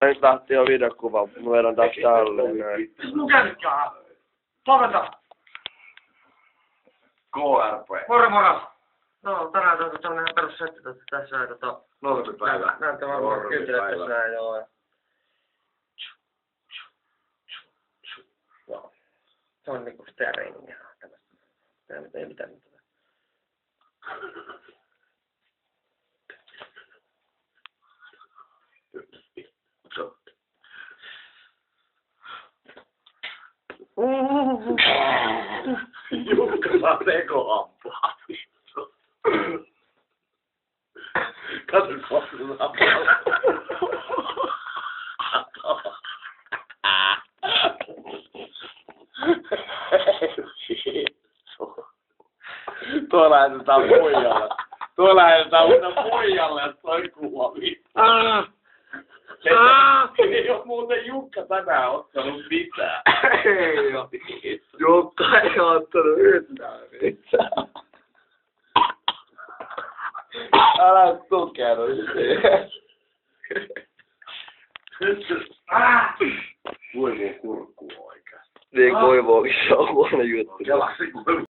Nyt lähti jo videokuva, mä vedän taas tälleen näin. Mun kännykkä. Paveta. KRP. Moro. No, tänään on tämmönen ihan perussetti tässä ja Normipäivä. näyttää varmaan kynttilät tässä ja joo. Joo. Se on niinku sitä rengiä. Ei mitään mitään. Jukka saa tekoampaa. Kato, kun saa Tuo lähetetään muijalle. Tuo lähetetään muijalle, että toi kuva vittu. Ei oo muuten Jukka tänään ottanut mitään. Ei oo. Jukka ei oo ottanut yhtään mitään. Älä tukenut siihen. Kuivuu kurkkuu oikeasti. Niin kuivuukin, se on huono juttu. Kelaksi kuivuu.